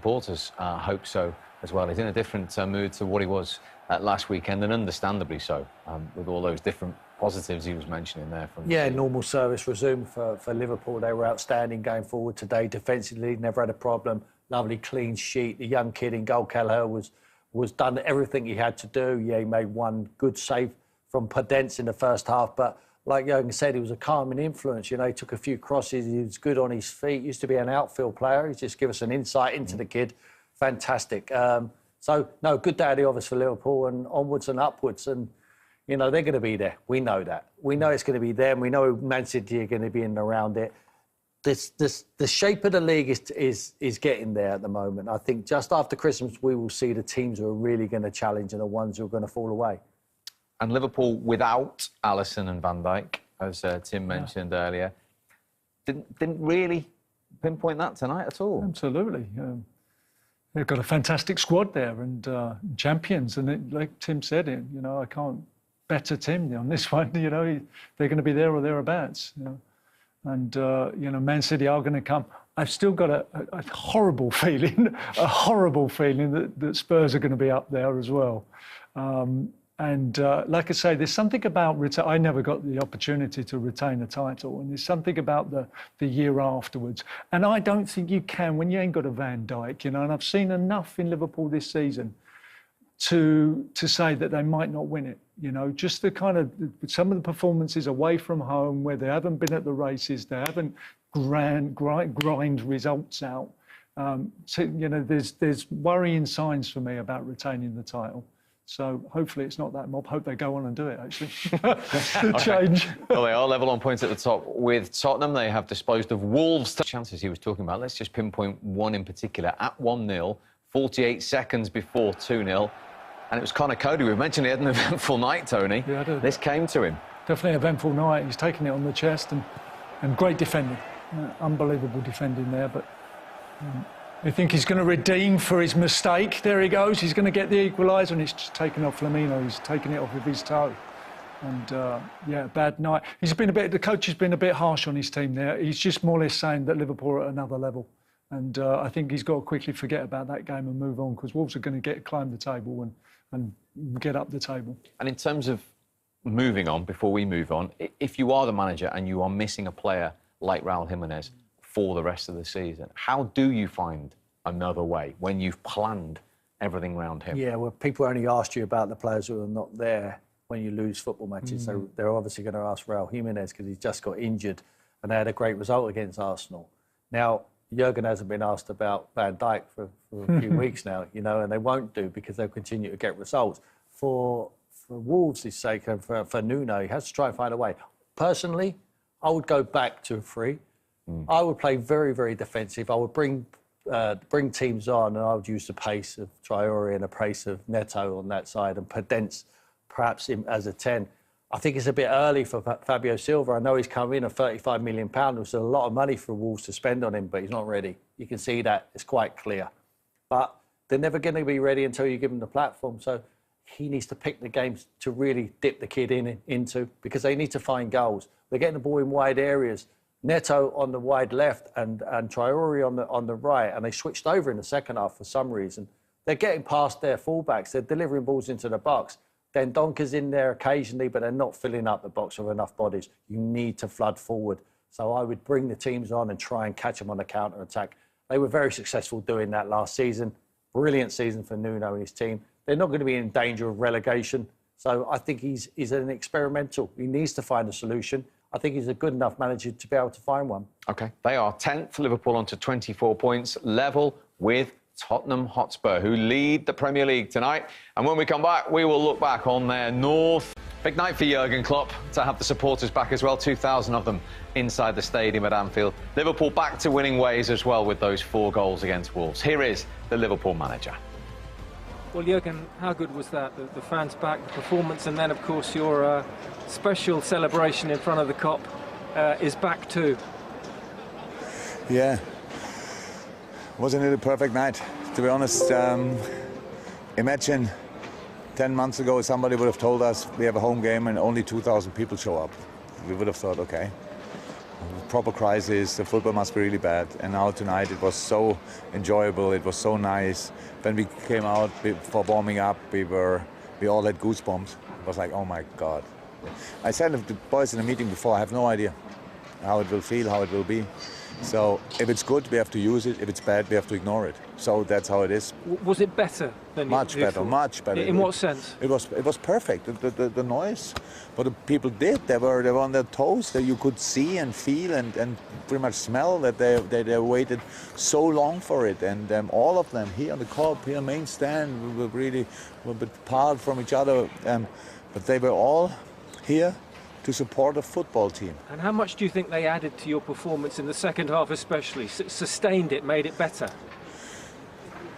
Supporters hope so as well. He's in a different mood to what he was last weekend, and understandably so, with all those different positives he was mentioning there. Normal service resumed for Liverpool. They were outstanding going forward today. Defensively, never had a problem. Lovely clean sheet. The young kid in goal, Kelleher, was done everything he had to do. Yeah, he made one good save from Podence in the first half, but like Jürgen said, he was a calming influence. You know, he took a few crosses. He was good on his feet. Used to be an outfield player. He's just give us an insight into the kid. Fantastic. No, good day at the office for Liverpool, and onwards and upwards. And, you know, they're going to be there. We know that. We know it's going to be them. We know Man City are going to be in and around it. The shape of the league is getting there at the moment. I think just after Christmas, we will see the teams who are really going to challenge and the ones who are going to fall away. And Liverpool without Alisson and Van Dijk, as Tim mentioned earlier, didn't really pinpoint that tonight at all. Absolutely. They've got a fantastic squad there and champions. And like Tim said, you know, I can't better Tim on this one. You know, they're going to be there or thereabouts. You know, and you know, Man City are going to come. I've still got a horrible feeling, that Spurs are going to be up there as well. And like I say, there's something about I never got the opportunity to retain a title, and there's something about the year afterwards. And I don't think you can when you ain't got a Van Dijk, you know. And I've seen enough in Liverpool this season to say that they might not win it. You know, just the kind of some of the performances away from home where they haven't been at the races, they haven't grind results out. So you know, there's worrying signs for me about retaining the title. So hopefully it's not that mob. Hope they go on and do it, actually. Change. Well, they are level on points at the top with Tottenham. They have disposed of Wolves. The chances he was talking about, let's just pinpoint one in particular. At 1-0, 48 seconds before 2-0. And it was Conor Cody. We've mentioned he had an eventful night, Tony. Yeah, this came to him. Definitely an eventful night. He's taking it on the chest and great defending. Unbelievable defending there, but... I think he's going to redeem for his mistake. There he goes. He's going to get the equaliser, and it's just taken off Firmino. He's taken it off with his toe. And, yeah, bad night. The coach has been a bit harsh on his team there. He's just more or less saying that Liverpool are at another level. And I think he's got to quickly forget about that game and move on, because Wolves are going to climb the table and get up the table. And in terms of moving on, before we move on, if you are the manager and you are missing a player like Raul Jimenez for the rest of the season, how do you find another way when you've planned everything around him? Yeah, well, people only asked you about the players who are not there when you lose football matches. So they're obviously going to ask Raul Jimenez because he's just got injured and they had a great result against Arsenal. Now, Jürgen hasn't been asked about Van Dijk for a few weeks now, you know, and they won't do because they'll continue to get results. For Wolves' sake and for Nuno, he has to try and find a way. Personally, I would go back to a 3. I would play very, very defensive. I would bring teams on, and I would use the pace of Traore and the pace of Neto on that side, and Podence perhaps as a 10. I think it's a bit early for Fabio Silva. I know he's come in at £35 million, which is a lot of money for Wolves to spend on him, but he's not ready. You can see that. It's quite clear. But they're never going to be ready until you give them the platform. So he needs to pick the games to really dip the kid into, because they need to find goals. They're getting the ball in wide areas. Neto on the wide left and Traore on the right, and they switched over in the second half for some reason. They're getting past their fullbacks. They're delivering balls into the box. Then Donker's in there occasionally, but they're not filling up the box with enough bodies. You need to flood forward. So I would bring the teams on and try and catch them on the counter-attack. They were very successful doing that last season. Brilliant season for Nuno and his team. They're not going to be in danger of relegation. So I think he's an experimental. He needs to find a solution. I think he's a good enough manager to be able to find one. OK, they are 10th, Liverpool onto 24 points, level with Tottenham Hotspur, who lead the Premier League tonight. And when we come back, we will look back on their north. Big night for Jürgen Klopp to have the supporters back as well, 2,000 of them inside the stadium at Anfield. Liverpool back to winning ways as well with those 4 goals against Wolves. Here is the Liverpool manager. Well, Jürgen, how good was that? The fans back, the performance, and then, of course, your special celebration in front of the Kop is back too. Yeah. Wasn't it a perfect night? To be honest, imagine 10 months ago somebody would have told us we have a home game and only 2,000 people show up. We would have thought, okay. proper crisis. The football must be really bad. And now tonight it was so enjoyable. It was so nice. When we came out for warming up, we all had goosebumps. It was like, oh my God. I said to the boys in the meeting before, I have no idea how it will feel, how it will be. So if it's good, we have to use it. If it's bad, we have to ignore it. So that's how it is. Was it better than much you better, thought? much better. In what sense? It was perfect. The noise, what the people did, they were on their toes. That you could see and feel and pretty much smell that they waited so long for it. And all of them here on the Cup, here main stand, we were a bit apart from each other, but they were all here to support a football team. And how much do you think they added to your performance in the second half especially? Sustained it, made it better?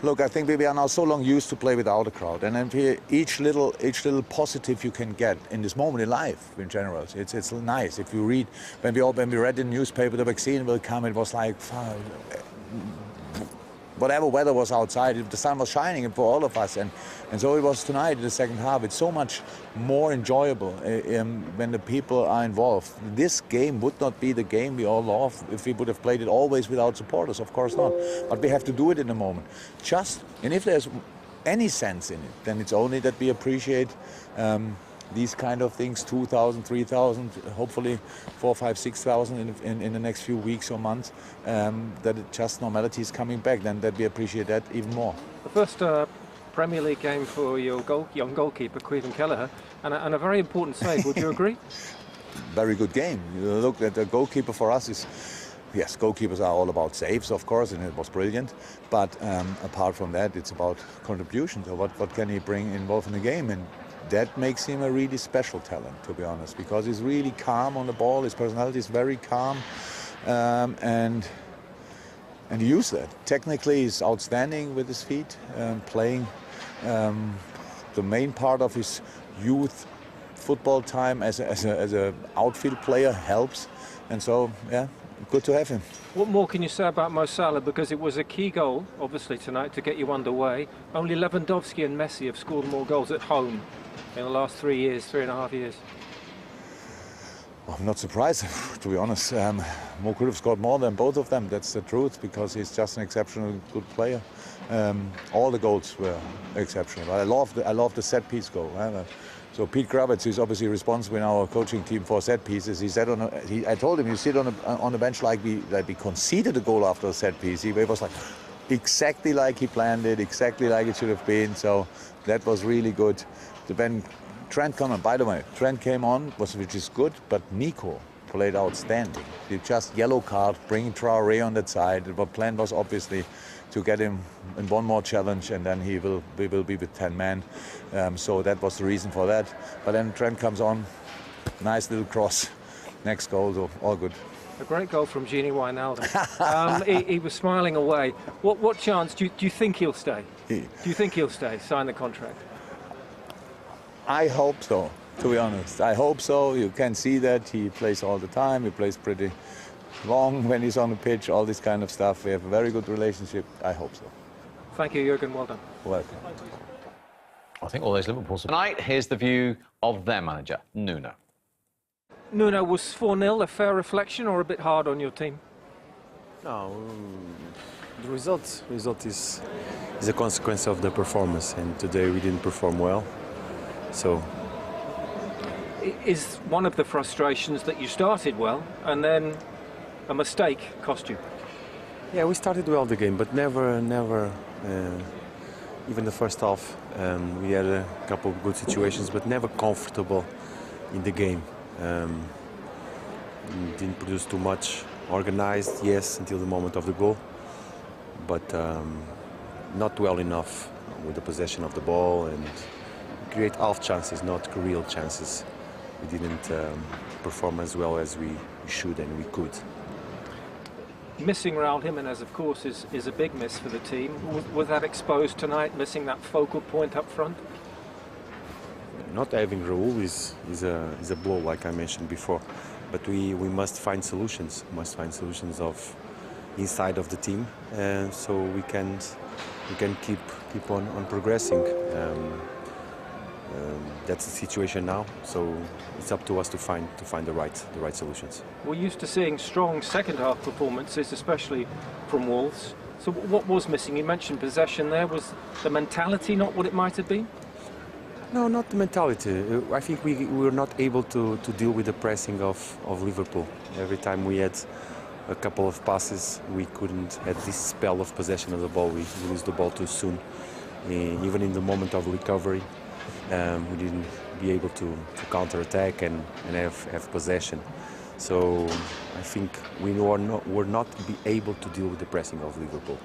Look, I think we are now so long used to play without a crowd, and then each little positive you can get in this moment in life, in general, it's nice. If you read, when we read in the newspaper the vaccine will come, it was like, whatever weather was outside, the sun was shining for all of us, and so it was tonight in the second half. It's so much more enjoyable when the people are involved. This game would not be the game we all love if we would have played it always without supporters, of course not. But we have to do it in the moment. And if there's any sense in it, then it's only that we appreciate these kind of things, 2,000, 3,000, hopefully 4, 5, 6,000 in the next few weeks or months, that normality is coming back, then that we appreciate that even more. The first Premier League game for your young goalkeeper, Caoimhin Kelleher, and a very important save, would you agree? Very good game. You look at the goalkeeper for us is, yes, goalkeepers are all about saves, of course, and it was brilliant. But apart from that, it's about contributions. So what can he bring involved in the game? And that makes him a really special talent, to be honest, because he's really calm on the ball. His personality is very calm, and he used that. Technically, he's outstanding with his feet, playing the main part of his youth football time as a outfield player helps, and so yeah, good to have him. What more can you say about Mo Salah? Because it was a key goal, obviously, tonight to get you underway. Only Lewandowski and Messi have scored more goals at home in the last 3.5 years. Well, I'm not surprised, to be honest. Mo could have scored more than both of them. That's the truth, because he's just an exceptional good player. All the goals were exceptional. I love the set piece goal. So Pete Kravitz is obviously responsible in our coaching team for set pieces. He said I told him, you sit on the bench like we conceded a goal after a set piece. He was like exactly like he planned it, exactly like it should have been. So that was really good. When Trent came on, by the way, Trent came on, which is good, but Nico played outstanding. He just yellow card, bringing Traoré on that side. The plan was obviously to get him in one more challenge, and then we will be with 10 men. So that was the reason for that. But then Trent comes on, nice little cross, next goal, so all good. A great goal from Gini Wijnaldum. He was smiling away. What chance do you think he'll stay? Do you think he'll stay, sign the contract? I hope so, to be honest. I hope so. You can see that he plays all the time. He plays pretty long when he's on the pitch, all this kind of stuff. We have a very good relationship. I hope so. Thank you, Jürgen. Well done. Welcome. I think all those Liverpool. Tonight, here's the view of their manager, Nuno. Nuno, was 4-0 a fair reflection or a bit hard on your team? No, the result is a consequence of the performance, and today we didn't perform well. So, is one of the frustrations that you started well and then a mistake cost you? Yeah, we started well the game, but never. Even the first half, we had a couple of good situations, but never comfortable in the game. Didn't produce too much. Organized, yes, until the moment of the goal, but not well enough with the possession of the ball and create half chances, not real chances. We didn't perform as well as we should and we could. Missing Raúl Jiménez, of course, is a big miss for the team. Was that exposed tonight, missing that focal point up front? Not having Raúl is a blow, like I mentioned before. But we must find solutions. Of inside of the team, so we can keep on progressing. That's the situation now, so it's up to us to find the right solutions. We're used to seeing strong second half performances, especially from Wolves. So what was missing? You mentioned possession there. Was the mentality not what it might have been? No, not the mentality. I think we were not able to deal with the pressing of Liverpool. Every time we had a couple of passes, we couldn't have this spell of possession of the ball. We lose the ball too soon. Even in the moment of recovery, we didn't be able to counter-attack and have possession. So I think we were not be able to deal with the pressing of Liverpool.